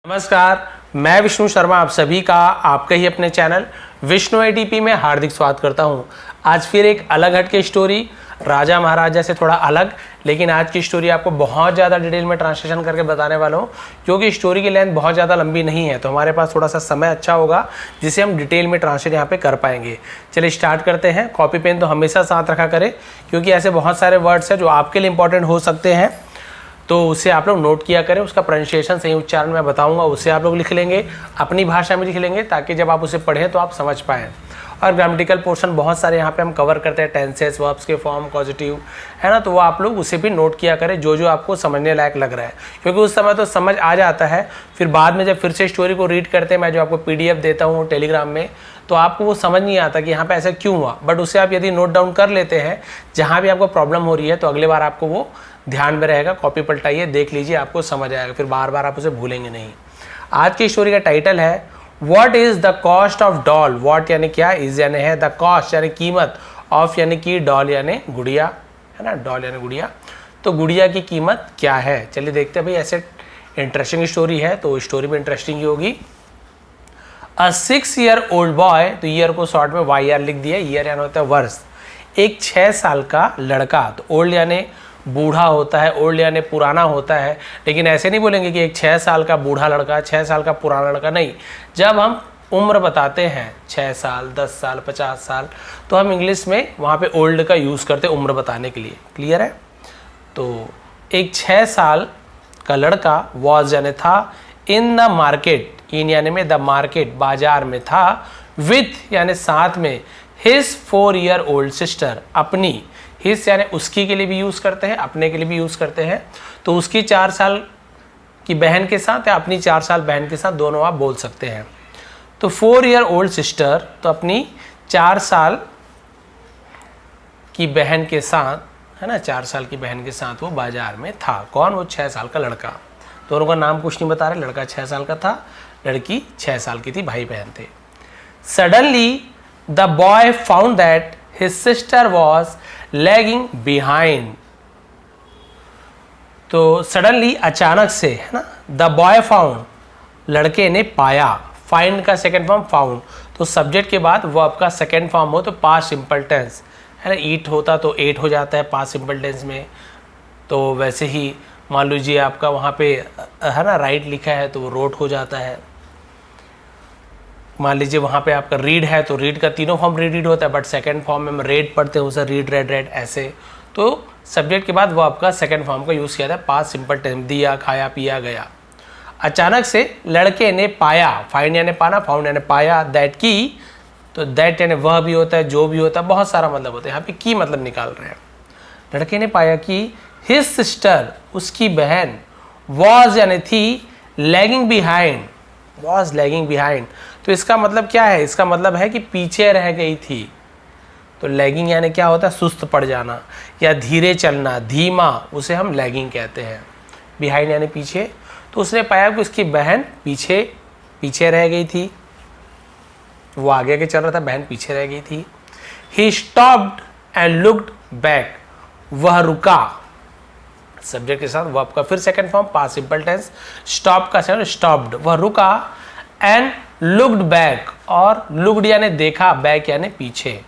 नमस्कार, मैं विष्णु शर्मा आप सभी का आपके ही अपने चैनल विष्णु एटीपी में हार्दिक स्वागत करता हूं। आज फिर एक अलग हटके स्टोरी, राजा महाराजा से थोड़ा अलग, लेकिन आज की स्टोरी आपको बहुत ज़्यादा डिटेल में ट्रांसलेशन करके बताने वाला हूं, क्योंकि स्टोरी की लेंथ बहुत ज़्यादा लंबी नहीं है, तो हमारे पास थोड़ा सा समय अच्छा होगा जिसे हम डिटेल में ट्रांसलेट यहाँ पे कर पाएंगे। चलिए स्टार्ट करते हैं। कॉपी पेन तो हमेशा साथ रखा करें, क्योंकि ऐसे बहुत सारे वर्ड्स हैं जो आपके लिए इंपॉर्टेंट हो सकते हैं, तो उसे आप लोग नोट किया करें। उसका प्रोनाउंसिएशन सही उच्चारण मैं बताऊंगा, उसे आप लोग लिख लेंगे, अपनी भाषा में लिख लेंगे, ताकि जब आप उसे पढ़ें तो आप समझ पाएँ। और ग्रामेटिकल पोर्शन बहुत सारे यहाँ पे हम कवर करते हैं, टेंसेस, वर्ब्स के फॉर्म, पॉजिटिव, है ना, तो वो आप लोग उसे भी नोट किया करें जो जो आपको समझने लायक लग रहा है, क्योंकि उस समय तो समझ आ जाता है, फिर बाद में जब फिर से स्टोरी को रीड करते हैं, मैं जो आपको PDF देता हूँ टेलीग्राम में, तो आपको वो समझ नहीं आता कि यहाँ पे ऐसा क्यों हुआ। बट उसे आप यदि नोट डाउन कर लेते हैं जहाँ भी आपको प्रॉब्लम हो रही है, तो अगली बार आपको वो ध्यान में रहेगा। कॉपी पलटाइए, देख लीजिए, आपको समझ आएगा, फिर बार बार आप उसे भूलेंगे नहीं। आज की स्टोरी का टाइटल है what is the cost of doll. What यानी क्या, इज यानी है, द कॉस्ट यानी कीमत, ऑफ यानी कि, डॉल यानी गुड़िया, है ना, डॉल यानी गुड़िया, तो गुड़िया की कीमत क्या है। चलिए देखते हैं भाई। ऐसे इंटरेस्टिंग स्टोरी है तो स्टोरी भी इंटरेस्टिंग ही होगी। अ 6-year-old बॉय, तो ईयर को शॉर्ट में YR लिख दिया, ईयर यानी होता है वर्ष। एक 6 साल का लड़का, तो ओल्ड यानी बूढ़ा होता है, ओल्ड यानी पुराना होता है, लेकिन ऐसे नहीं बोलेंगे कि एक 6 साल का बूढ़ा लड़का, 6 साल का पुराना लड़का, नहीं। जब हम उम्र बताते हैं 6 साल, 10 साल, 50 साल, तो हम इंग्लिश में वहाँ पे ओल्ड का यूज़ करते हैं उम्र बताने के लिए। क्लियर है। तो एक 6 साल का लड़का वॉज यानी था, इन द मार्केट, इन यानी में, द मार्केट बाजार में था, विथ यानी साथ में, हिज 4-year-old सिस्टर, अपनी, हिज यानी उसकी के लिए भी यूज़ करते हैं, अपने के लिए भी यूज़ करते हैं, तो उसकी 4 साल की बहन के साथ या अपनी 4 साल बहन के साथ, दोनों आप बोल सकते हैं। तो 4-year-old सिस्टर, तो अपनी 4 साल की बहन के साथ, है ना, 4 साल की बहन के साथ वो बाजार में था। कौन? वो 6 साल का लड़का। दोनों का नाम कुछ नहीं बता रहे, लड़का 6 साल का था, लड़की 6 साल की थी, भाई बहन थे। Suddenly the boy found that his sister was lagging behind. तो सडनली अचानक से, है ना, द बॉय फाउंड, लड़के ने पाया, फाइंड का सेकेंड फॉर्म फाउंड, तो सब्जेक्ट के बाद वर्ब का सेकेंड फॉर्म हो तो पास्ट सिंपल टेंस, है ना, ईट होता तो एट हो जाता है पास्ट सिंपल टेंस में। तो वैसे ही मान लीजिए आपका वहाँ पे, है ना, राइट लिखा है तो वो रोट हो जाता है। मान लीजिए वहाँ पे आपका रीड है तो रीड का तीनों फॉर्म रीड होता है, बट सेकंड फॉर्म में हम रेड पढ़ते हैं उसे, रीड, रेड, रेड, ऐसे। तो सब्जेक्ट के बाद वो आपका सेकंड फॉर्म का यूज़ किया था, पास्ट सिंपल टेंस, दिया, खाया, पिया, गया। अचानक से लड़के ने पाया, फाइंड यानी पाना, फाउंड यानी पाया, दैट की, तो दैट यानी वह भी होता है, जो भी होता है, बहुत सारा मतलब होता है, यहाँ पे की मतलब निकाल रहे हैं। लड़के ने पाया कि हिज सिस्टर, उसकी बहन, वॉज यानी थी, lagging behind, was lagging behind, तो इसका मतलब क्या है? इसका मतलब है कि पीछे रह गई थी। तो लैगिंग यानी क्या होता है? सुस्त पड़ जाना या धीरे चलना, धीमा, उसे हम लैगिंग कहते हैं। बिहाइंड यानी पीछे। तो उसने पाया कि उसकी बहन पीछे रह गई थी, वो आगे चल रहा था, बहन पीछे रह गई थी। He stopped and looked back, वह रुका, सब्जेक्ट के साथ वर्ब का फिर second form past simple tense, stop का सेकंड स्टॉप्ड, वह रुका, एंड लुक्ड बैक, और लुक्ड यानी देखा, बैक यानी पीछे,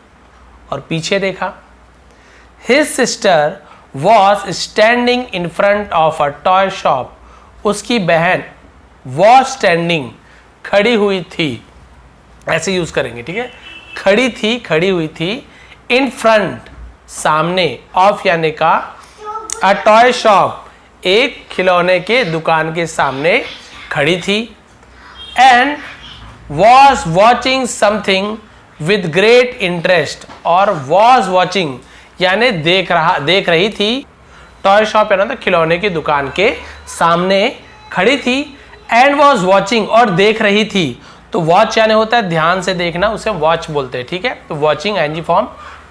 और पीछे देखा। His sister was standing in front of a toy shop, उसकी बहन वॉज स्टैंडिंग, खड़ी हुई थी, ऐसे यूज करेंगे, ठीक है, खड़ी हुई थी, इन फ्रंट, सामने, ऑफ यानी का, अ टॉय शॉप, एक खिलौने के दुकान के सामने खड़ी थी, and was watching something with great interest, और वॉज वॉचिंग यानी देख रही थी, टॉय शॉप यानी खिलौने की दुकान के सामने खड़ी थी, एंड वॉज वॉचिंग, और देख रही थी। तो वॉच यानी होता है ध्यान से देखना, उसे वॉच बोलते हैं, ठीक है। तो watching ing form,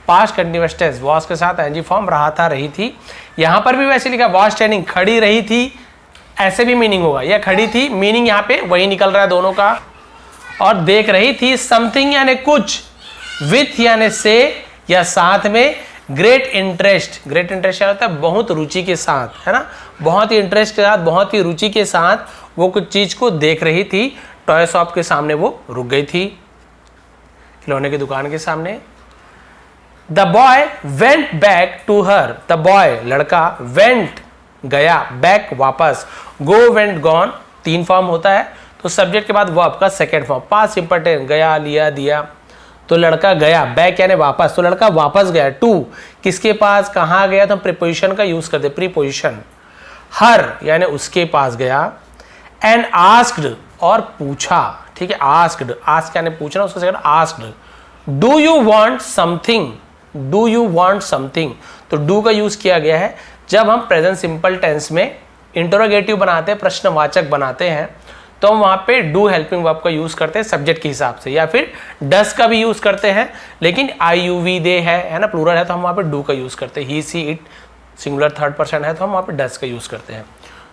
past continuous tense, watch के साथ एनजी फॉर्म, रहा था, रही थी। यहाँ पर भी वैसे लिखा वॉच स्टैंडिंग, खड़ी रही थी, ऐसे भी मीनिंग होगा, या खड़ी थी, मीनिंग यहाँ पे वही निकल रहा है दोनों का। और देख रही थी, समथिंग यानी कुछ, विथ यानी से या साथ में, ग्रेट इंटरेस्ट, ग्रेट इंटरेस्ट क्या होता है? बहुत रुचि के साथ, है ना, बहुत ही इंटरेस्ट के साथ, बहुत ही रुचि के साथ वो कुछ चीज को देख रही थी, टॉय शॉप के सामने वो रुक गई थी, खिलौने की दुकान के सामने। The boy went back to her, the boy लड़का, वेंट गया, बैक वापस, गो वेंट गॉन, 3 फॉर्म होता है, तो सब्जेक्ट के बाद वर्ब का second form, past simple tense, गया, लिया, दिया। तो लड़का गया, बैक यानी वापस, तो लड़का वापस गया। टू किसके पास, कहाँ गया, तो प्रीपोजिशन का यूज करते, प्रीपोजिशन। हर यानी उसके पास गया। एंड आस्क्ड और पूछा, ठीक है, आस्क्ड, आस्क यानी पूछना, उसका second asked. Do you want something, do you want something, तो डू का यूज किया गया है जब हम प्रेजेंट सिंपल टेंस में इंटरोगेटिव बनाते हैं, प्रश्नवाचक बनाते हैं, तो हम वहां पे डू हेल्पिंग वर्ब का यूज करते हैं सब्जेक्ट के हिसाब से, या फिर डस का भी यूज करते हैं, लेकिन आई यू वी दे है ना, प्लूरल है, तो हम वहां पे डू का यूज करते हैं। He she it singular third person है, तो हम वहां पे डस का यूज करते हैं।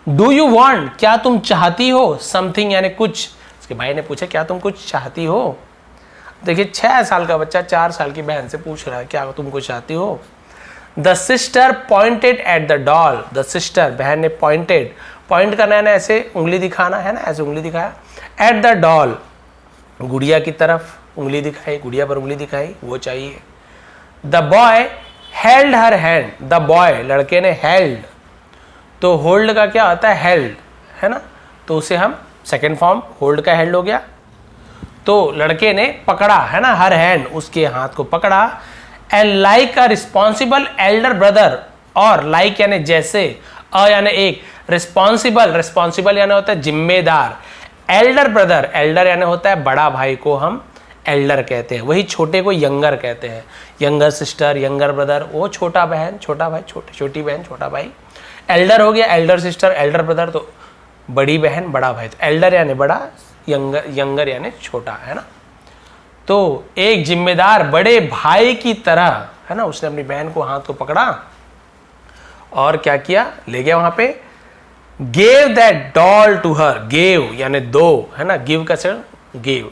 डू यू वांट, क्या तुम चाहती हो, समथिंग यानी कुछ। उसके भाई ने पूछा क्या तुम कुछ चाहती हो। देखिए 6 साल का बच्चा 4 साल की बहन से पूछ रहा है क्या तुम कुछ चाहती हो। The sister pointed at the doll, the sister बहन ने पॉइंटेड, पॉइंट करना है ना, ऐसे उंगली दिखाना है ना, ऐसे उंगली दिखाया, एट द डॉल गुड़िया की तरफ उंगली दिखाई, गुड़िया पर उंगली दिखाई, वो चाहिए। The boy held her hand, the boy लड़के ने हेल्ड, तो होल्ड का क्या होता है, हेल्ड है ना, तो उसे हम सेकेंड फॉर्म होल्ड का हेल्ड हो गया। तो लड़के ने पकड़ा है ना, हर हैंड उसके हाथ को पकड़ा। And like a responsible Elder brother, और लाइक यानी जैसे, अ यानी एक, रिस्पॉन्सिबल, रिस्पॉन्सिबल यानी होता है जिम्मेदार, एल्डर ब्रदर, एल्डर यानी होता है बड़ा भाई को हम एल्डर कहते हैं, वही छोटे को यंगर कहते हैं, यंगर सिस्टर, यंगर ब्रदर, वो छोटा बहन, छोटा भाई, छोटी बहन, छोटा भाई। एल्डर हो गया, एल्डर सिस्टर, एल्डर ब्रदर, तो बड़ी बहन बड़ा भाई, तो एल्डर यानी बड़ा, यंगर यानी छोटा, है ना। तो एक जिम्मेदार बड़े भाई की तरह, है ना, उसने अपनी बहन को हाथ को पकड़ा और क्या किया, ले गया वहां पे। Gave that doll to her, gave यानी दो, है ना, गिव का से गेव,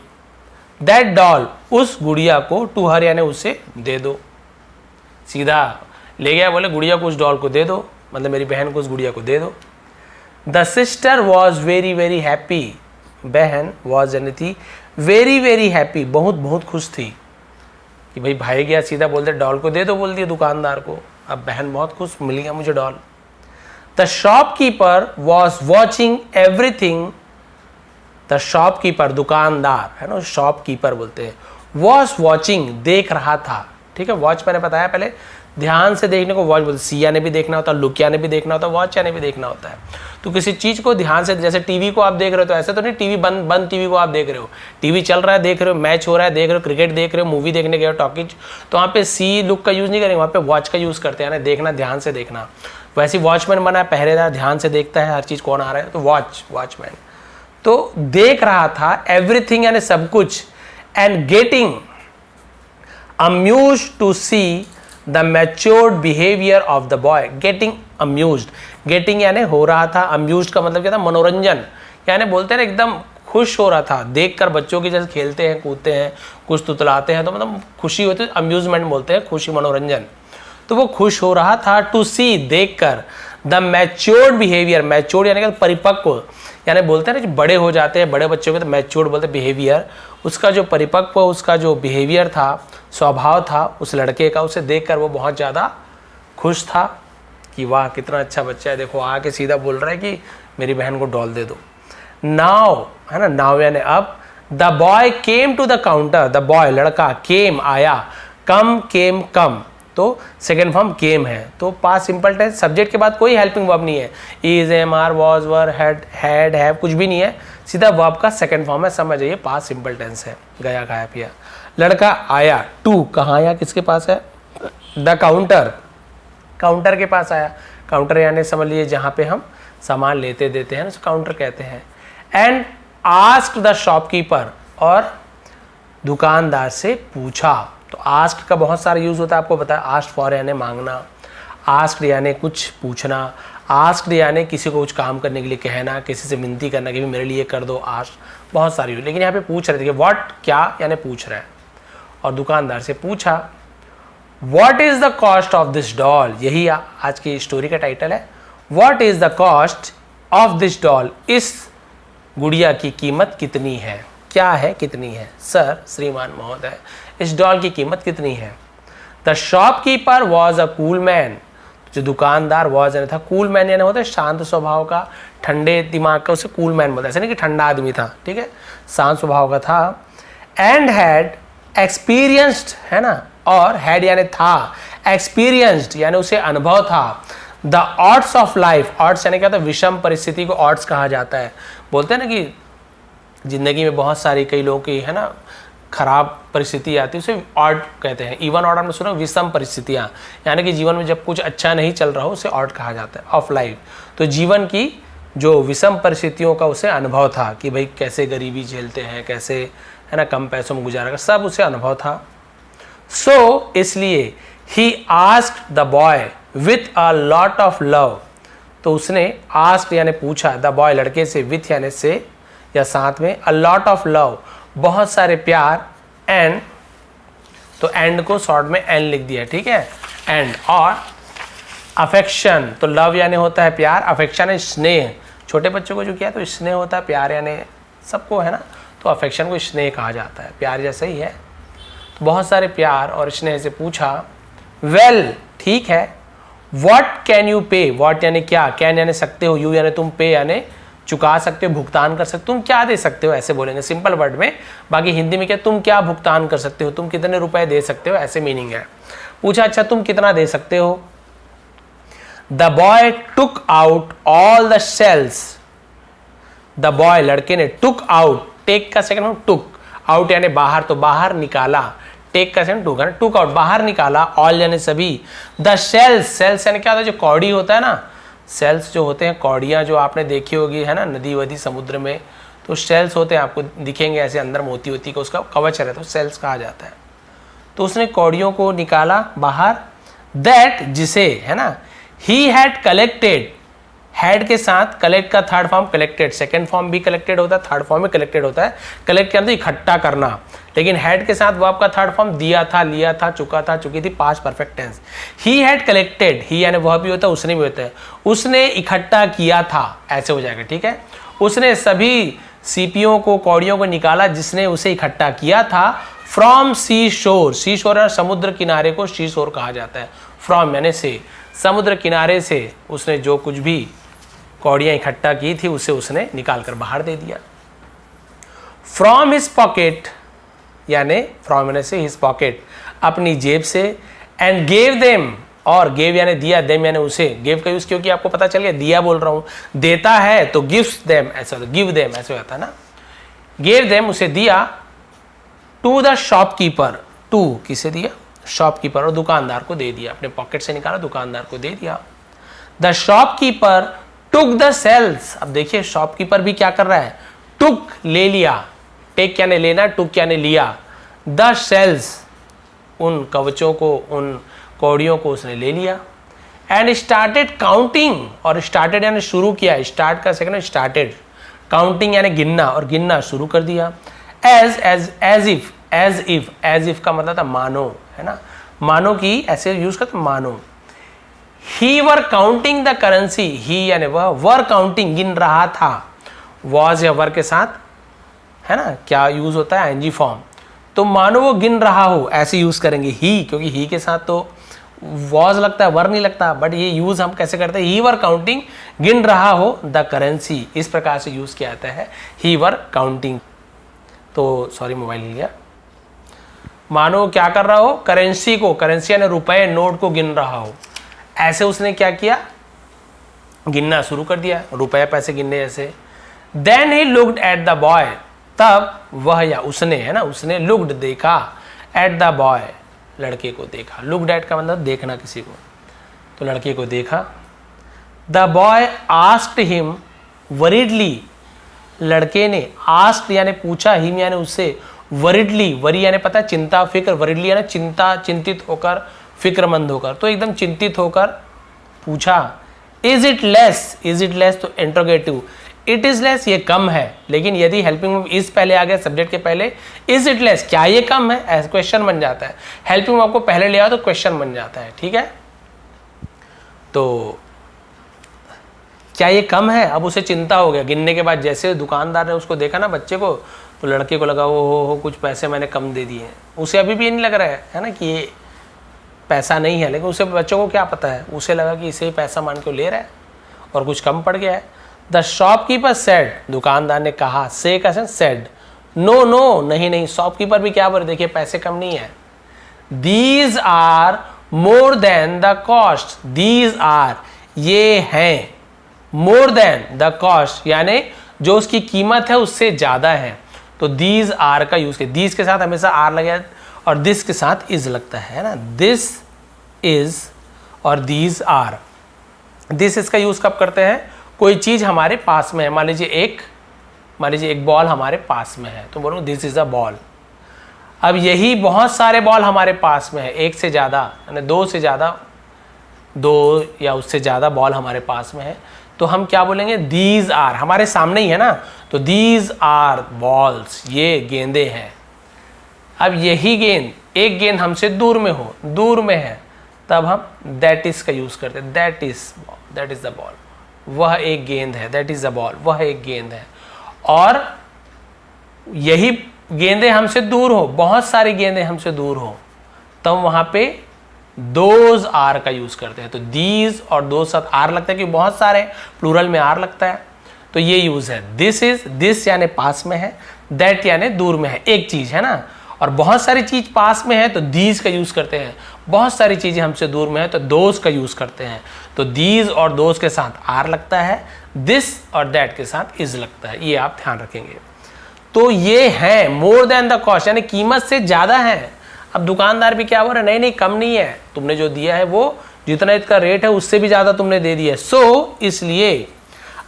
दैट डॉल उस गुड़िया को, टू हर यानी उसे दे दो, सीधा ले गया, बोले गुड़िया को उस डॉल को दे दो, मतलब मेरी बहन को उस गुड़िया को दे दो। The sister was very very happy, बहन वॉज यानी थी, वेरी वेरी हैप्पी बहुत बहुत खुश थी कि भाई भाई गया सीधा बोलते डॉल को दे दो, बोल दिया दुकानदार को, अब बहन बहुत खुश, मिल गया मुझे doll. The shopkeeper was watching everything, the shopkeeper दुकानदार है ना, शॉपकीपर बोलते हैं, वॉज वॉचिंग देख रहा था, ठीक है, वॉच मैंने बताया पहले, ध्यान से देखने को वॉच बोलते, सी यानी भी देखना होता है, लुक यानी भी देखना होता है, वॉच यानी भी देखना होता है। तो किसी चीज को ध्यान से, जैसे टीवी को आप देख रहे हो, तो ऐसे तो नहीं टीवी बंद टीवी को आप देख रहे हो, टीवी चल रहा है देख रहे हो, मैच हो रहा है देख रहे हो, क्रिकेट देख रहे हो, मूवी देखने गए हो टॉकीज, तो वहाँ पे सी लुक का यूज नहीं करेंगे, वहाँ पे वॉच का यूज करते हैं ना, देखना, ध्यान से देखना। वैसे वॉचमैन बना है, पहरेदार, ध्यान से देखता है हर चीज कौन आ रहा है, तो वॉचमैन। तो देख रहा था, एवरीथिंग यानी सब कुछ, and getting amused to see the matured behaviour of the boy, getting amused, getting यानी हो रहा था, अम्यूज्ड का मतलब क्या था, मनोरंजन, यानी बोलते हैं ना एकदम खुश हो रहा था, देखकर बच्चों की जैसे खेलते हैं कूदते हैं कुछ तुतलाते हैं, तो मतलब खुशी होती है, अम्यूजमेंट बोलते हैं, खुशी मनोरंजन, तो वो खुश हो रहा था। टू सी देखकर, द मैच्योर्ड बिहेवियर, मैच्योर्ड यानी परिपक्व, यानी बोलते हैं ना कि बड़े हो जाते हैं बड़े बच्चों के, तो मैच्योर्ड बोलते हैं बिहेवियर, उसका जो परिपक्व, उसका जो बिहेवियर था, स्वभाव था उस लड़के का, उसे देखकर वो बहुत ज़्यादा खुश था कि वाह कितना अच्छा बच्चा है, देखो आके सीधा बोल रहा है कि मेरी बहन को डॉल दे दो। नाउ है ना, नाउ यानी अब, the boy came to the counter, the boy लड़का, केम आया, कम केम कम, तो सेकेंड फॉर्म केम है, तो पास्ट सिंपल टेंस, सब्जेक्ट के बाद कोई हेल्पिंग वर्ब नहीं है, is, am, are, was, were, had, have, कुछ भी नहीं है, सीधा वर्ब का सेकेंड फॉर्म है, समझ जाइए पास्ट सिंपल टेंस है, गया खाया पिया। लड़का आया, टू कहाँ आया, किसके पास है, द काउंटर, काउंटर के पास आया, काउंटर यानी समझ लीजिए जहाँ पे हम सामान लेते देते हैं ना, काउंटर कहते हैं। एंड आस्क्ड द शॉपकीपर, और दुकानदार से पूछा, तो आस्क्ड का बहुत सारा यूज होता है, आपको पता है, आस्क्ड फॉर यानी मांगना, आस्क्ड यानी कुछ पूछना, आस्क्ड यानी किसी को कुछ काम करने के लिए कहना, किसी से विनती करना कि भी मेरे लिए कर दो, आस्क्ड बहुत सारी, लेकिन यहाँ पे पूछ रहे थे कि व्हाट, क्या यानी पूछ रहे हैं, और दुकानदार से पूछा what is the cost of this doll, यही आज की स्टोरी का टाइटल है, what is the cost of this doll, इस गुड़िया की कीमत कितनी है? क्या है, कितनी है? सर, श्रीमान महोदय, इस डॉल की कीमत कितनी है? The shopkeeper was a cool man, जो दुकानदार वॉज यानी था, कूल मैन यानी होता है शांत स्वभाव का, ठंडे दिमाग का, उसे कूल मैन बोलते हैं, ऐसा नहीं कि ठंडा आदमी था, ठीक है, शांत स्वभाव का था। एंड हैड एक्सपीरियंस्ड, है ना, और हैड यानी था, एक्सपीरियंस्ड यानी उसे अनुभव था, the odds of life, odds यानी क्या होता है, विषम परिस्थिति को ऑड्स कहा जाता है। बोलते हैं ना कि जिंदगी में बहुत सारी, कई लोगों की, है ना, खराब परिस्थिति आती है, उसे ऑड कहते हैं। इवन ऑड आपने सुना, विषम परिस्थितियाँ, यानी कि जीवन में जब कुछ अच्छा नहीं चल रहा हो उसे ऑड कहा जाता है, ऑफ लाइफ। तो जीवन की जो विषम परिस्थितियों का उसे अनुभव था कि भाई कैसे गरीबी झेलते हैं, कैसे, है ना, कम पैसों में गुजारा कर, सब उसे अनुभव था। सो इसलिए he asked the boy with a lot of love, तो उसने आस्क्ड यानी पूछा, द बॉय लड़के से, विथ यानी से या साथ में, अ लॉट ऑफ लव बहुत सारे प्यार, एंड तो एंड को शॉर्ट में एन लिख दिया, ठीक है, एंड, और अफेक्शन, तो लव यानी होता है प्यार, अफेक्शन है स्नेह, छोटे बच्चों को जो किया तो स्नेह होता है, प्यार यानी सबको, है ना, तो अफेक्शन को स्नेह कहा जाता है, प्यार जैसा ही है। तो बहुत सारे प्यार और स्नेह से पूछा, वेल ठीक है, व्हाट कैन यू पे, व्हाट यानी क्या, कैन यानी सकते हो, यू यानी तुम, पे यानी चुका सकते हो, भुगतान कर सकते हो, तुम क्या दे सकते हो, ऐसे बोलेंगे सिंपल वर्ड में। बाकी हिंदी में क्या, तुम क्या भुगतान कर सकते हो, तुम कितने रुपए दे सकते हो, ऐसे मीनिंग है। पूछा अच्छा तुम कितना दे सकते हो। The boy took out all the shells, the boy लड़के ने, टुक आउट, टेक का सेकंड फॉर्म टुक, आउट यानी बाहर, तो बाहर निकाला, टेक का सेकंड टुक है ना, टुक आउट बाहर निकाला, ऑल यानी सभी, द शेल्स, सेल्स यानी क्या होता है, जो कौड़ी होता है ना, सेल्स जो होते हैं, कौड़ियाँ जो आपने देखी होगी, है ना, नदी वदी समुद्र में, तो शेल्स होते हैं, आपको दिखेंगे ऐसे अंदर मोती होती का उसका कवच रहता है, तो सेल्स कहा जाता है। तो उसने कौड़ियों को निकाला बाहर, दैट जिसे, है ना, ही हैड कलेक्टेड, हैड के साथ कलेक्ट का third form collected, second form भी कलेक्टेड होता है, थर्ड फॉर्म में कलेक्टेड होता है, कलेक्ट के अंदर इकट्ठा करना, लेकिन हैड के साथ वर्ब का थर्ड फॉर्म दिया था, लिया था, चुका था, चुकी थी, past perfect tense. He had collected, he यानी वह भी होता है, उसने भी होता है, उसने इकट्ठा किया था, ऐसे हो जाएगा, ठीक है। उसने सभी सीपियों को, कौड़ियों को निकाला जिसने उसे इकट्ठा किया था, फ्रॉम सी शोर, सी शोर समुद्र किनारे को सी शोर कहा जाता है, फ्रॉम यानी से, समुद्र किनारे से उसने जो कुछ भी कौड़ियाँ इकट्ठा की थी उसे उसने निकाल कर बाहर दे दिया। फ्रॉम हिज पॉकेट यानी फ्रॉम यानी से, हिज पॉकेट अपनी जेब से, एंड गेव देम, और गेव यानी दिया, देम यानी उसे, गेव का यूज क्योंकि आपको पता चल गया, दिया बोल रहा हूँ, देता है तो गिव्स देम, ऐसा होता है, गिव देम ऐसे होता है ना, गेव देम उसे दिया, टू द शॉपकीपर, टू किसे दिया, शॉपकीपर, और दुकानदार को दे दिया, अपने पॉकेट से निकाला, दुकानदार को दे दिया। The shopkeeper took the shells, अब देखिए शॉपकीपर भी क्या कर रहा है, टुक ले लिया, टेक क्या ने लेना, टुक क्या ने लिया, द सेल्स उन कवचों को, उन कौड़ियों को उसने ले लिया, एंड स्टार्टेड काउंटिंग, और स्टार्टेड यानी शुरू किया, स्टार्ट का सेकंड स्टार्टेड, काउंटिंग यानी गिनना, और गिनना शुरू कर दिया, एज इफ का मतलब था मानो, है ना, मानो की ऐसे यूज करते मानो। ही वर काउंटिंग द करेंसी, ही यानी वह, वर काउंटिंग गिन रहा था, वॉज या वर के साथ, है ना, क्या यूज होता है, एनजी फॉर्म, तो मानो वो गिन रहा हो, ऐसे यूज करेंगे ही, क्योंकि ही के साथ तो वॉज लगता है, वर नहीं लगता, बट ये यूज हम कैसे करते हैं, ही वर काउंटिंग, गिन रहा हो द करेंसी, इस प्रकार से यूज किया जाता है, ही वर काउंटिंग। तो सॉरी मोबाइल लिया, मानो क्या कर रहा हो, करेंसी को, करेंसी यानी रुपए, नोट को गिन रहा हो, ऐसे उसने क्या किया, गिनना शुरू कर दिया, रुपए पैसे गिनने जैसे। Then he looked at the boy, तब वह या उसने, है ना, उसने लुक्ड देखा, एट द बॉय लड़के को देखा, लुक्ड एट का मतलब देखना किसी को, तो लड़के को देखा। द बॉय आस्क्ड हिम वरीडली, लड़के ने, आस्क्ड यानी पूछा, हिम यानी उससे, वरीडली, वरी यानी पता है चिंता फिक्र, वरीडली यानी चिंता, चिंतित होकर, फिक्रमंद होकर, तो एकदम चिंतित होकर पूछा, is it less, is it less तो इंट्रोगेटिव, इट इज लेस ये कम है, लेकिन यदि हेल्पिंग वर्ब इज पहले आ गया सब्जेक्ट के पहले, इज इट लेस क्या ये कम है, ऐसा क्वेश्चन बन जाता है, हेल्पिंग वर्ब को पहले ले आओ तो क्वेश्चन बन जाता है, ठीक है। तो क्या ये कम है? अब उसे चिंता हो गया गिनने के बाद। जैसे दुकानदार ने उसको देखा ना बच्चे को, तो लड़के को लगा वो हो कुछ पैसे मैंने कम दे दिए हैं। उसे अभी भी ये नहीं लग रहा है ना कि ये पैसा नहीं है, लेकिन उसे बच्चों को क्या पता है, उसे लगा कि इसे ही पैसा मान के ले रहा है और कुछ कम पड़ गया है। द शॉपकीपर सेड, दुकानदार ने कहा, से का सेंस सेड, नो नो, नहीं नहीं। शॉपकीपर भी क्या बोले, देखिए पैसे कम नहीं है। These are more than the cost, these are, ये हैं, मोर देन द कॉस्ट यानी जो उसकी कीमत है उससे ज्यादा है। तो दीज आर का यूज किया, दीज के साथ हमेशा आर लगे और दिस के साथ इज लगता है ना, दिस इज और दीज आर। दिस इसका यूज कब करते हैं, कोई चीज हमारे पास में है, मान लीजिए एक बॉल हमारे पास में है तो बोलूँ दिस इज अ बॉल। अब यही बहुत सारे बॉल हमारे पास में है, एक से ज़्यादा यानी दो से ज़्यादा, दो या उससे ज़्यादा बॉल हमारे पास में है, तो हम क्या बोलेंगे, दीज आर, हमारे सामने ही है ना, तो दीज आर बॉल्स, ये गेंदे हैं। अब यही गेंद, एक गेंद हमसे दूर में हो, दूर में है, तब हम दैट इज का यूज़ करते हैं, दैट इज द बॉल, वह एक गेंद है, दैट इज द बॉल, वह एक गेंद है। और यही गेंदे हमसे दूर हो, बहुत सारी गेंदे हमसे दूर हो, तब वहां पे दोज आर का यूज करते हैं। तो दीज और दो साथ आर लगता है कि बहुत सारे, प्लूरल में आर लगता है, तो ये यूज है। दिस इज, दिस यानी पास में है, दैट यानी दूर में है, एक चीज है ना, और बहुत सारी चीज पास में है तो दीज का यूज करते हैं, बहुत सारी चीजें हमसे दूर में है तो दोज का यूज करते हैं। तो दीज और दोज के साथ आर लगता है, दिस और दैट के साथ इज लगता है, ये आप ध्यान रखेंगे। तो ये है मोर देन द कॉस्ट यानी कीमत से ज्यादा है। अब दुकानदार भी क्या बोल रहा है, नहीं नहीं कम नहीं है, तुमने जो दिया है वो जितना इसका रेट है उससे भी ज्यादा तुमने दे दिया है, सो इसलिए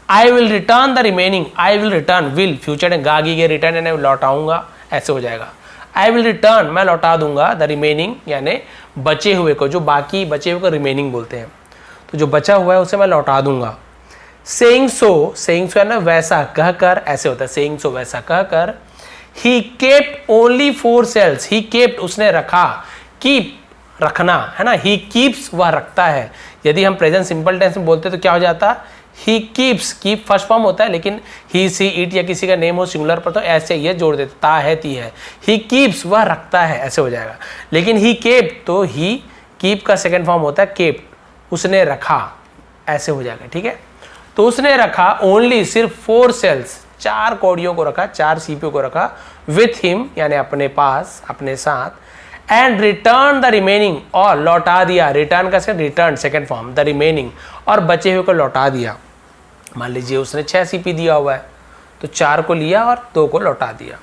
I will return the remaining, I will return, will future में गागी के रिटर्न यानी लौटाऊंगा, ऐसे हो जाएगा। आई विल रिटर्न, मैं लौटा दूंगा, द रिमेनिंग यानी बचे हुए को, जो बाकी बचे हुए को रिमेनिंग बोलते हैं, तो जो बचा हुआ है उसे मैं लौटा दूंगा। सेइंग सो है ना वैसा कहकर, ऐसे होता है सेइंग सो वैसा कहकर। He kept only 4 shells, he kept उसने रखा, कीप रखना है ना, ही कीप्स वह रखता है। यदि हम प्रेजेंट सिंपल टेंस में बोलते तो क्या हो जाता, he keeps, keep first form होता है, लेकिन ही सी इट या किसी का नेम हो सिंगुलर पर तो ऐसे ये जोड़ देते, ता है ती है, ही कीप्स वह रखता है, ऐसे हो जाएगा। लेकिन ही केप्ट, तो ही कीप का सेकेंड फॉर्म होता है केप्ट, उसने रखा, ऐसे हो जाएगा, ठीक है। तो उसने रखा ओनली सिर्फ 4 सेल्स, 4 कौड़ियों को रखा, 4 सीपियों को रखा, विथ हिम यानी अपने पास, अपने साथ, एंड रिटर्न द रिमेनिंग और लौटा दिया, रिटर्न का return second form, the remaining और बचे हुए को लौटा दिया। मान लीजिए उसने 6 सीपी दिया हुआ है तो 4 को लिया और 2 को लौटा दिया।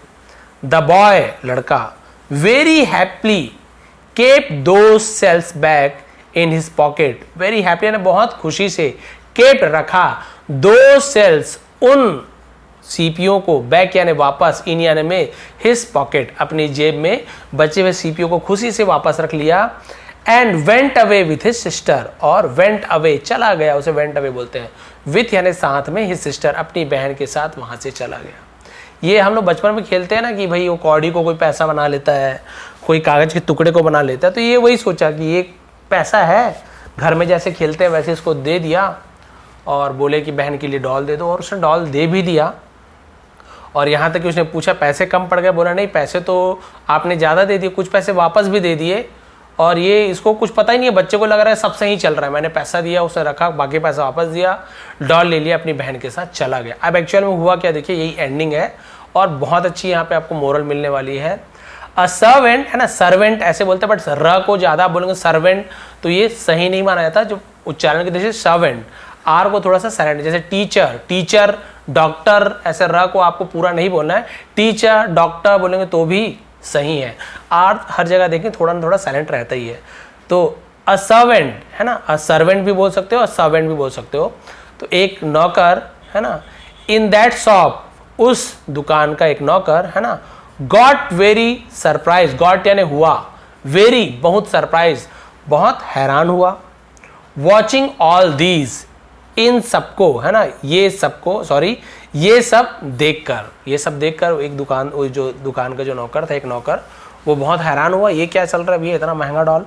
द बॉय लड़का वेरी हैप्पीली केप दो shells back in his pocket, very happy यानी बहुत खुशी से, केप रखा 2 सेल्स उन सीपीओ को, बैक यानी वापस, इन यानी में, हिज पॉकेट अपनी जेब में बचे हुए सीपीओ को खुशी से वापस रख लिया। And went away with his sister, और वेंट अवे चला गया, उसे वेंट अवे बोलते हैं, विथ यानी साथ में, हिज सिस्टर अपनी बहन के साथ वहां से चला गया। ये हम लोग बचपन में खेलते हैं ना कि भाई वो कौड़ी को कोई पैसा बना लेता है, कोई कागज के टुकड़े को बना लेता है, तो ये वही सोचा कि ये पैसा है, घर में जैसे खेलते हैं वैसे इसको दे दिया और बोले कि बहन के लिए डॉल दे दो, और उसने डॉल दे भी दिया। और यहाँ तक कि उसने पूछा पैसे कम पड़ गए, बोला नहीं पैसे तो आपने ज़्यादा दे दिए, कुछ पैसे वापस भी दे दिए, और ये इसको कुछ पता ही नहीं है, बच्चे को लग रहा है सब सही चल रहा है, मैंने पैसा दिया, उसने रखा, बाकी पैसा वापस दिया, डॉल ले लिया, अपनी बहन के साथ चला गया। अब एक्चुअल में हुआ क्या, देखिए यही एंडिंग है और बहुत अच्छी यहाँ पे आपको मोरल मिलने वाली है। अ सर्वेंट है ना, सर्वेंट ऐसे बोलते हैं, बट र को ज़्यादा बोलेंगे सर्वेंट तो ये सही नहीं माना जाता, जो उच्चारण की दृष्टि से सर्वेंट, आर को थोड़ा सा साइलेंट, जैसे टीचर, टीचर, डॉक्टर, ऐसे र को आपको पूरा नहीं बोलना है, टीचर, डॉक्टर बोलेंगे तो भी सही है। आर हर जगह देखें थोड़ा ना थोड़ा साइलेंट रहता ही है। तो अ सर्वेंट है ना, अ सर्वेंट भी बोल सकते हो, अ सर्वेंट भी बोल सकते हो। तो एक नौकर है ना, इन दैट शॉप, उस दुकान का एक नौकर है ना, गॉट वेरी सरप्राइज, गॉट यानी हुआ, वेरी बहुत सरप्राइज, बहुत हैरान हुआ, वॉचिंग ऑल दीज, इन सबको है ना, ये सबको, सॉरी ये सब देखकर, ये सब देखकर एक दुकान, जो दुकान का जो नौकर था, एक नौकर, वो बहुत हैरान हुआ, ये क्या चल रहा है भैया, इतना महंगा doll.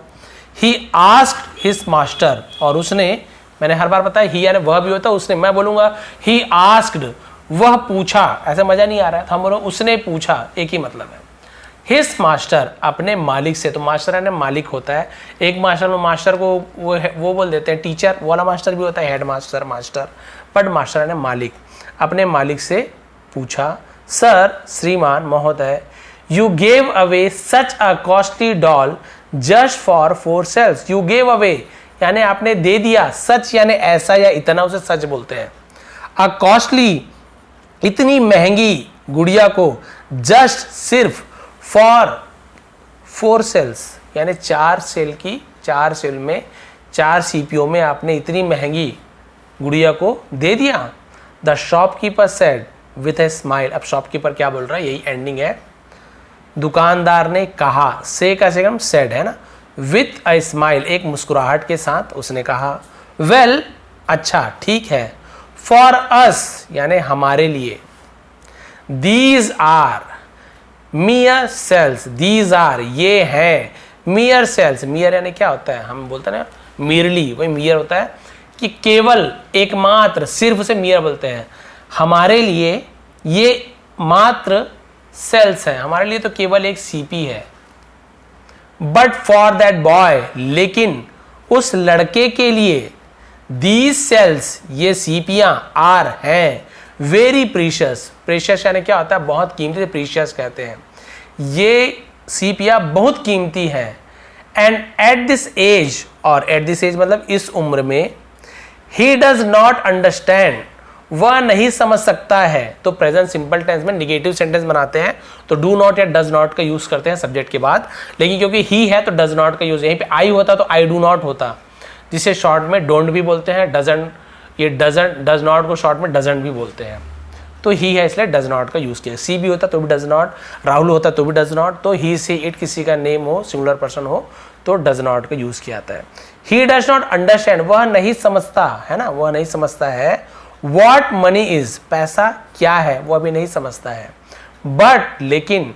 He asked his master, और उसने मैंने हर बार बताया ही यानी वह भी होता है उसने, मैं बोलूंगा ही आस्क्ड, वह पूछा, ऐसा मजा नहीं आ रहा है, तो हम बोलो उसने पूछा, एक ही मतलब है। हिज मास्टर, अपने मालिक से, तो मास्टर यानी मालिक होता है। एक मास्टर में मास्टर को वो बोल देते हैं टीचर, वाला मास्टर भी होता है head master, master, but master यानी मालिक। अपने मालिक से पूछा, सर, श्रीमान, महोदय, you gave away such a costly doll just for 4 shells. You gave away यानी आपने दे दिया, सच यानी ऐसा या इतना, उसे सच बोलते हैं। अ कॉस्टली, इतनी महंगी गुड़िया को, जस्ट सिर्फ, फॉर 4 सेल्स यानी 4 सेल की, 4 सेल में 4 सीपीओ में आपने इतनी महंगी गुड़िया को दे दिया। The shopkeeper said with a smile. अब शॉपकीपर क्या बोल रहा है, यही एंडिंग है। दुकानदार ने कहा, से का सेकंड सेड है ना, विथ अ स्माइल, एक मुस्कुराहट के साथ उसने कहा, वेल, अच्छा, ठीक है, फॉर अस यानी हमारे लिए, these are mere shells, these are ये हैं, मियर सेल्स, मियर यानी क्या होता है, हम बोलते हैं ना मियरली, वही मियर होता है कि केवल, एकमात्र, सिर्फ से मियर बोलते हैं। हमारे लिए ये मात्र सेल्स हैं, हमारे लिए तो केवल एक सीपी है। बट फॉर दैट बॉय, लेकिन उस लड़के के लिए, दीज सेल्स ये सीपियां, आर हैं, वेरी प्रीशियस, प्रीशियस यानी क्या होता है, बहुत कीमती, प्रीशियस कहते हैं, ये सीपियां बहुत कीमती हैं। एंड एट दिस एज, और एट दिस एज मतलब इस उम्र में, ही डज नॉट अंडरस्टैंड, वह नहीं समझ सकता है। तो प्रेजेंट सिंपल टेंस में निगेटिव सेंटेंस बनाते हैं तो डू नॉट या डज नॉट का यूज करते हैं सब्जेक्ट के बाद, लेकिन क्योंकि ही है तो डज नॉट का यूज, यहीं पे आई होता तो आई डू नॉट होता, जिसे शॉर्ट में डोंट भी बोलते हैं, डजंट, ये डजंट, डज नॉट को शॉर्ट में डजंट भी बोलते हैं। तो ही है इसलिए डज नॉट का यूज किया। सी भी होता तो भी डज नॉट, राहुल होता तो भी डज नॉट, तो ही से इट किसी का नेम हो, सिंगुलर पर्सन हो तो डज नॉट का यूज किया जाता है। ही डज नॉट अंडरस्टैंड, वह नहीं समझता है ना, वह नहीं समझता है। वॉट मनी इज, पैसा क्या है, वह भी नहीं समझता है। बट लेकिन,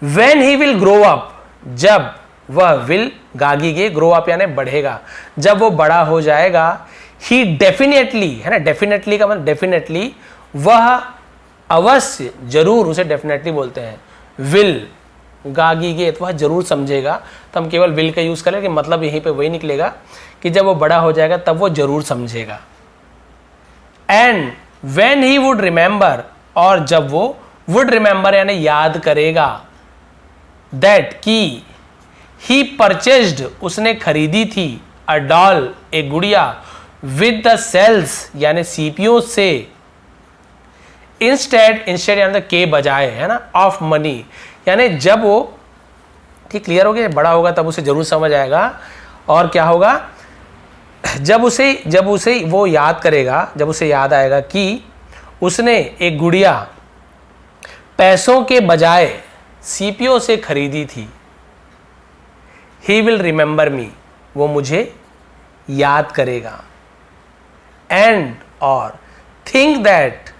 when he will grow up, जब वह, विल गागी के, ग्रो अप यानी बढ़ेगा, जब वो बड़ा हो जाएगा, ही डेफिनेटली है ना, डेफिनेटली का मतलब डेफिनेटली, वह अवश्य, जरूर, उसे डेफिनेटली बोलते हैं। विल गागी गे, तो वह जरूर समझेगा, तो हम केवल विल का यूज करें कि मतलब यहीं पे वही निकलेगा कि जब वो बड़ा हो जाएगा तब वो जरूर समझेगा। And when he would remember, और जब वो वुड रिमेंबर यानी याद करेगा, दैट की, ही परचेज्ड, उसने खरीदी थी, अ डॉल, एक गुड़िया, विद द सेल्स यानी सीपीओ से, इंस्टेड, इंस्टेड यानी के बजाय है ना, ऑफ मनी, यानी जब वो, ठीक क्लियर हो गया, बड़ा होगा तब उसे जरूर समझ आएगा। और क्या होगा, जब उसे वो याद करेगा, जब उसे याद आएगा कि उसने एक गुड़िया पैसों के बजाय सीपीओ से खरीदी थी। ही विल रिमेंबर मी, वो मुझे याद करेगा। एंड, और, थिंक दैट,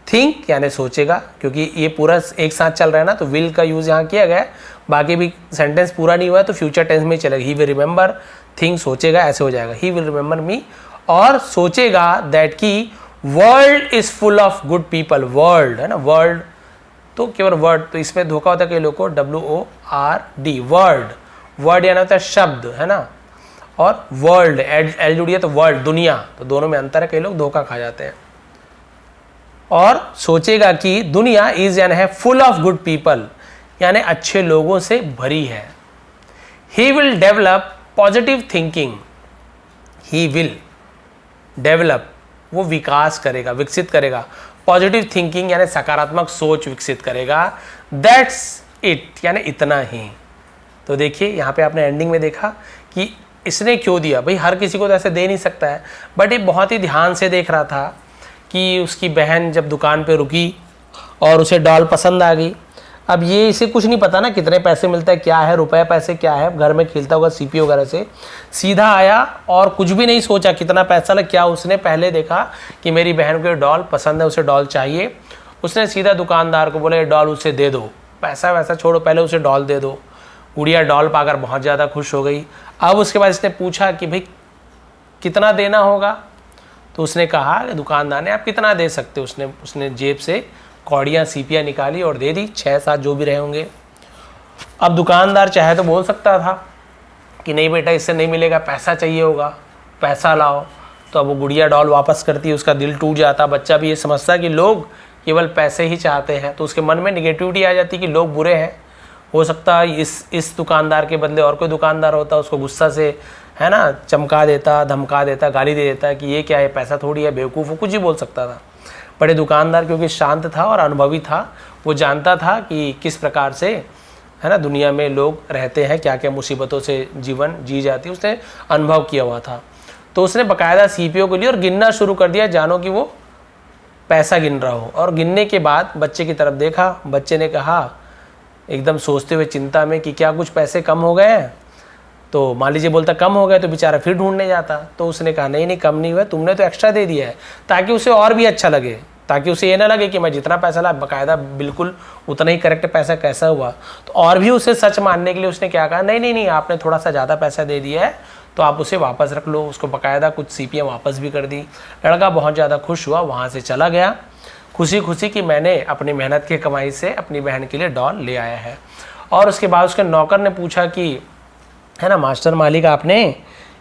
थिंक यानी सोचेगा, क्योंकि ये पूरा एक साथ चल रहा है ना, तो विल का यूज यहां किया गया, बाकी भी सेंटेंस पूरा नहीं हुआ है तो फ्यूचर टेंस में चलेगा। ही विल रिमेंबर, थिंक सोचेगा, ऐसे हो जाएगा। ही विल रिमेंबर मी, और सोचेगा दैट की, world is full of good people, world है ना, वर्ल्ड तो केवल वर्ड, तो इसमें धोखा होता है कई लोगों को, WORD, वर्ड, वर्ड यानी होता है शब्द है ना, और वर्ल्ड, एल जुड़ी है तो वर्ल्ड, दुनिया, तो दोनों में अंतर है, कई लोग धोखा खा जाते हैं। और सोचेगा कि दुनिया इज यानी है फुल ऑफ गुड पीपल, यानी अच्छे लोगों से भरी है। He will develop positive thinking, he will develop, वो विकास करेगा, विकसित करेगा, पॉजिटिव थिंकिंग यानी सकारात्मक सोच विकसित करेगा। दैट्स इट यानी इतना ही। तो देखिए यहाँ पे आपने एंडिंग में देखा कि इसने क्यों दिया, भाई हर किसी को तो ऐसे दे नहीं सकता है, बट ये बहुत ही ध्यान से देख रहा था कि उसकी बहन जब दुकान पे रुकी और उसे डॉल पसंद आ गई। अब ये इसे कुछ नहीं पता ना कितने पैसे मिलता है, क्या है, रुपए पैसे क्या है, घर में खेलता होगा सीपी वगैरह से, सीधा आया और कुछ भी नहीं सोचा कितना पैसा लग, क्या उसने पहले देखा कि मेरी बहन को डॉल पसंद है, उसे डॉल चाहिए, उसने सीधा दुकानदार को बोला ये डॉल उसे दे दो, पैसा वैसा छोड़ो, पहले उसे डॉल दे दो। गुड़िया डॉल पाकर बहुत ज़्यादा खुश हो गई। अब उसके बाद इसने पूछा कि भाई कितना देना होगा, तो उसने कहा कि दुकानदार ने आप कितना दे सकते हो। उसने जेब से कौड़ियाँ सीपियाँ निकाली और दे दी, 6-7 जो भी रहे होंगे। अब दुकानदार चाहे तो बोल सकता था कि नहीं बेटा इससे नहीं मिलेगा, पैसा चाहिए होगा, पैसा लाओ। तो अब वो गुड़िया डॉल वापस करती, उसका दिल टूट जाता। बच्चा भी ये समझता कि लोग केवल पैसे ही चाहते हैं, तो उसके मन में निगेटिविटी आ जाती कि लोग बुरे हैं। हो सकता है इस दुकानदार के बदले और कोई दुकानदार होता, उसको गुस्सा से है ना चमका देता, धमका देता, गाली दे देता कि ये क्या है, पैसा थोड़ी है, बेवकूफ़ हो, कुछ ही बोल सकता था। बड़े दुकानदार क्योंकि शांत था और अनुभवी था, वो जानता था कि किस प्रकार से है ना दुनिया में लोग रहते हैं, क्या क्या मुसीबतों से जीवन जी जाती है, उसने अनुभव किया हुआ था। तो उसने बाकायदा सीपीओ को लिया और गिनना शुरू कर दिया, जानो कि वो पैसा गिन रहा हो। और गिनने के बाद बच्चे की तरफ देखा, बच्चे ने कहा एकदम सोचते हुए चिंता में कि क्या कुछ पैसे कम हो गए हैं। तो मान लीजिए बोलता कम हो गए तो बेचारा फिर ढूंढने जाता। तो उसने कहा नहीं नहीं कम नहीं हुआ, तुमने तो एक्स्ट्रा दे दिया है, ताकि उसे और भी अच्छा लगे, ताकि उसे ये ना लगे कि मैं जितना पैसा ला बाकायदा बिल्कुल उतना ही करेक्ट पैसा कैसा हुआ। तो और भी उसे सच मानने के लिए उसने क्या कहा, नहीं नहीं नहीं आपने थोड़ा सा ज़्यादा पैसा दे दिया है तो आप उसे वापस रख लो। उसको बाकायदा कुछ सीपियाँ वापस भी कर दी। लड़का बहुत ज़्यादा खुश हुआ, वहाँ से चला गया खुशी खुशी कि मैंने अपनी मेहनत की कमाई से अपनी बहन के लिए डॉल ले आया है। और उसके बाद उसके नौकर ने पूछा कि है ना मास्टर मालिक आपने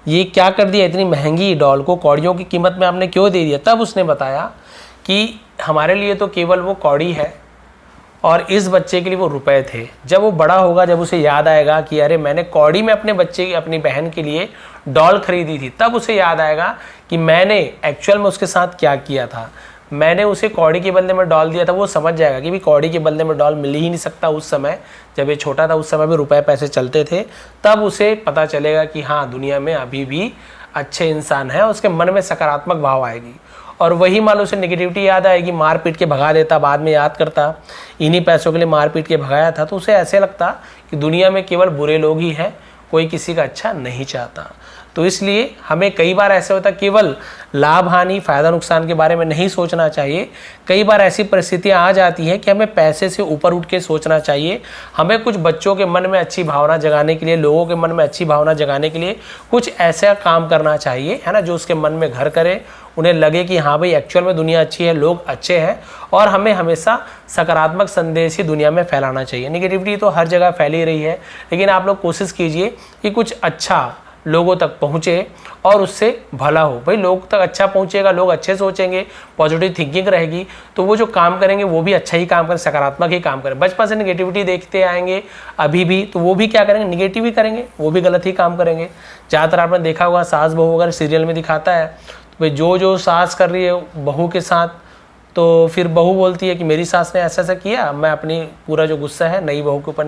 ये क्या कर दिया, इतनी महंगी डॉल को कौड़ियों की कीमत में आपने क्यों दे दिया। तब उसने बताया कि हमारे लिए तो केवल वो कौड़ी है और इस बच्चे के लिए वो रुपए थे। जब वो बड़ा होगा, जब उसे याद आएगा कि अरे मैंने कौड़ी में अपने बच्चे अपनी बहन के लिए डॉल खरीदी थी, तब उसे याद आएगा कि मैंने एक्चुअल में उसके साथ क्या किया था। मैंने उसे कौड़ी के बदले में डॉल दिया था। वो समझ जाएगा कि भी कौड़ी के बदले में डॉल मिल ही नहीं सकता। उस समय जब ये छोटा था उस समय भी रुपए पैसे चलते थे। तब उसे पता चलेगा कि हाँ दुनिया में अभी भी अच्छे इंसान हैं, उसके मन में सकारात्मक भाव आएगी। और वही मान लो उसे नेगेटिविटी याद आएगी, मार पीट के भगा देता, बाद में याद करता इन्हीं पैसों के लिए मार पीट के भगाया था, तो उसे ऐसे लगता कि दुनिया में केवल बुरे लोग ही हैं, कोई किसी का अच्छा नहीं चाहता। तो इसलिए हमें कई बार ऐसे होता है केवल लाभ हानि फायदा नुकसान के बारे में नहीं सोचना चाहिए। कई बार ऐसी परिस्थितियां आ जाती हैं कि हमें पैसे से ऊपर उठ के सोचना चाहिए। हमें कुछ बच्चों के मन में अच्छी भावना जगाने के लिए, लोगों के मन में अच्छी भावना जगाने के लिए कुछ ऐसा काम करना चाहिए, है ना, जो उसके मन में घर करे, उन्हें लगे कि हाँ भाई एक्चुअल में दुनिया अच्छी है, लोग अच्छे हैं। और हमें हमेशा सकारात्मक संदेश ही दुनिया में फैलाना चाहिए। निगेटिविटी तो हर जगह फैल ही रही है, लेकिन आप लोग कोशिश कीजिए कि कुछ अच्छा लोगों तक पहुँचे और उससे भला हो। भाई लोग तक अच्छा पहुँचेगा, लोग अच्छे सोचेंगे, पॉजिटिव थिंकिंग रहेगी, तो वो जो काम करेंगे वो भी अच्छा ही काम करें, सकारात्मक ही काम करें। बचपन से निगेटिविटी देखते आएंगे अभी भी, तो वो भी क्या करेंगे, निगेटिव ही करेंगे, वो भी गलत ही काम करेंगे। ज़्यादातर आपने देखा होगा सास बहू अगर सीरियल में दिखाता है तो भाई जो सास कर रही है बहू के साथ, तो फिर बहू बोलती है कि मेरी सास ने ऐसा ऐसा किया, मैं अपनी पूरा जो गुस्सा है नई बहू के ऊपर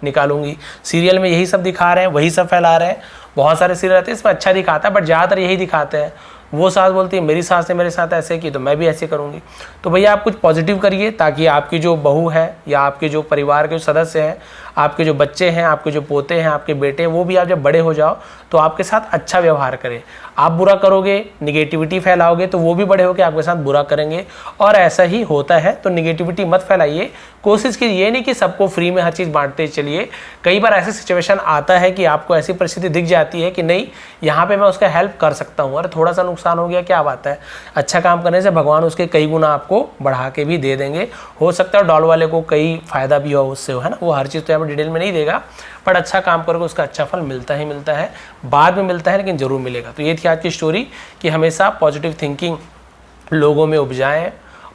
निकालूंगी। सीरियल में यही सब दिखा रहे हैं, वही सब फैला रहे हैं। बहुत सारे सीरियल आते हैं इसमें अच्छा दिखाता है, बट ज़्यादातर यही दिखाते हैं। वो सास बोलती है मेरी सास ने मेरे साथ ऐसे की तो मैं भी ऐसे करूँगी। तो भैया आप कुछ पॉजिटिव करिए, ताकि आपकी जो बहू है या आपके जो परिवार के सदस्य हैं, आपके जो बच्चे हैं, आपके जो पोते हैं, आपके बेटे हैं, वो भी आप जब बड़े हो जाओ तो आपके साथ अच्छा व्यवहार करें। आप बुरा करोगे, निगेटिविटी फैलाओगे, तो वो भी बड़े होकर आपके साथ बुरा करेंगे। और ऐसा ही होता है, तो निगेटिविटी मत फैलाइए। कोशिश कीजिए ये नहीं कि सबको फ्री में हर चीज़ बांटते चलिए। कई बार ऐसे सिचुएशन आता है कि आपको ऐसी परिस्थिति दिख जाती है कि नहीं यहाँ पे मैं उसका हेल्प कर सकता हूँ, अरे थोड़ा सा नुकसान हो गया क्या बात है। अच्छा काम करने से भगवान उसके कई गुना आपको बढ़ा के भी दे देंगे। हो सकता है डॉल वाले को कई फायदा भी हो उससे, है ना, वो हर चीज़ तो यहाँ पर डिटेल में नहीं देगा, पर अच्छा काम करोगे उसका अच्छा फल मिलता ही मिलता है, बाद में मिलता है लेकिन ज़रूर मिलेगा। तो ये थी आज की स्टोरी कि हमेशा पॉजिटिव थिंकिंग लोगों में उपजाएं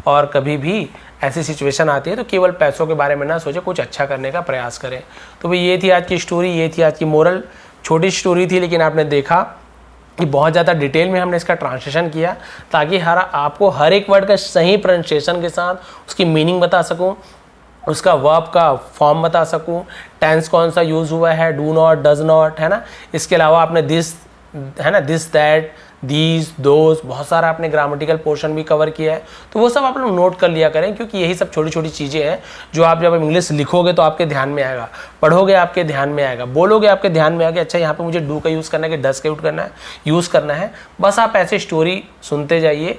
और कभी भी ऐसी सिचुएशन आती है तो केवल पैसों के बारे में ना सोचें, कुछ अच्छा करने का प्रयास करें। तो भाई ये थी आज की स्टोरी, ये थी आज की मोरल। छोटी स्टोरी थी लेकिन आपने देखा कि बहुत ज़्यादा डिटेल में हमने इसका ट्रांसलेशन किया, ताकि आपको हर एक वर्ड का सही प्रोनाउंसिएशन के साथ उसकी मीनिंग बता सकूँ, उसका वर्ब का फॉर्म बता सकूँ, टेंस कौन सा यूज़ हुआ है, डू नॉट, डज नॉट, है ना। इसके अलावा आपने दिस, है ना, दिस दैट, दीज, दोज, बहुत सारा आपने ग्रामेटिकल पोर्शन भी कवर किया है। तो वो सब आप लोग नोट कर लिया करें, क्योंकि यही सब छोटी छोटी चीज़ें हैं जो आप जब इंग्लिश लिखोगे तो आपके ध्यान में आएगा, पढ़ोगे आपके ध्यान में आएगा, बोलोगे आपके ध्यान में आएगा। अच्छा यहाँ पे मुझे डू का यूज़ करना है कि डस का यूज़ करना है। बस आप ऐसे स्टोरी सुनते जाइए,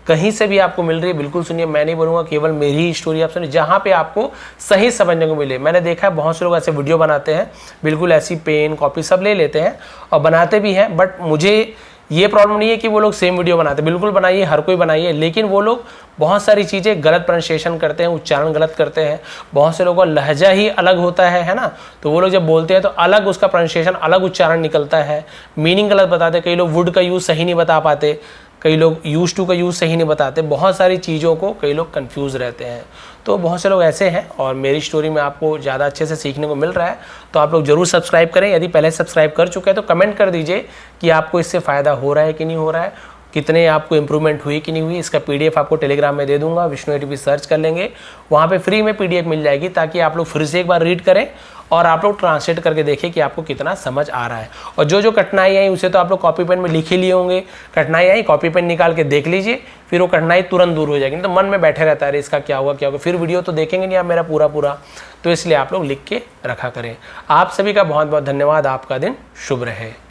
कहीं से भी आपको मिल रही है बिल्कुल सुनिए, मैं नहीं बोलूँगा केवल मेरी ही स्टोरी आप सुनिए, जहाँ पे आपको सही समझने को मिले। मैंने देखा है बहुत से लोग ऐसे वीडियो बनाते हैं, बिल्कुल ऐसी पेन कॉपी सब ले लेते हैं और बनाते भी हैं, बट मुझे ये प्रॉब्लम नहीं है कि वो लोग सेम वीडियो बनाते, बिल्कुल बनाइए, हर कोई बनाइए, लेकिन वो लोग बहुत सारी चीज़ें गलत प्रोनाउंसिएशन करते हैं, उच्चारण गलत करते हैं। बहुत से लोगों का लहजा ही अलग होता है ना, तो वो लोग जब बोलते हैं तो अलग उसका प्रोनाउंसिएशन, अलग उच्चारण निकलता है, मीनिंग गलत बताते। कई लोग वुड का यूज़ सही नहीं बता पाते, कई लोग यूज टू का यूज़ सही नहीं बताते, बहुत सारी चीज़ों को कई लोग कंफ्यूज रहते हैं। तो बहुत से लोग ऐसे हैं और मेरी स्टोरी में आपको ज़्यादा अच्छे से सीखने को मिल रहा है, तो आप लोग ज़रूर सब्सक्राइब करें। यदि पहले सब्सक्राइब कर चुके हैं तो कमेंट कर दीजिए कि आपको इससे फ़ायदा हो रहा है कि नहीं हो रहा है, कितने आपको इंप्रूवमेंट हुई कि नहीं हुई। इसका पीडीएफ आपको टेलीग्राम में दे दूंगा, विष्णु एटीपी सर्च कर लेंगे, वहाँ पे फ्री में पीडीएफ मिल जाएगी, ताकि आप लोग फिर से एक बार रीड करें और आप लोग ट्रांसलेट करके देखें कि आपको कितना समझ आ रहा है। और जो जो कठिनाई आई उसे तो आप लोग कॉपी पेन में लिख ही लिए होंगे, कठिनाई आई कॉपी पेन निकाल के देख लीजिए, फिर वो कठिनाई तुरंत दूर हो जाएगी। नहीं तो मन में बैठे रहता है इसका क्या होगा क्या होगा, फिर वीडियो तो देखेंगे नहीं आप मेरा पूरा, तो इसलिए आप लोग लिख के रखा करें। आप सभी का बहुत बहुत धन्यवाद, आपका दिन शुभ रहे।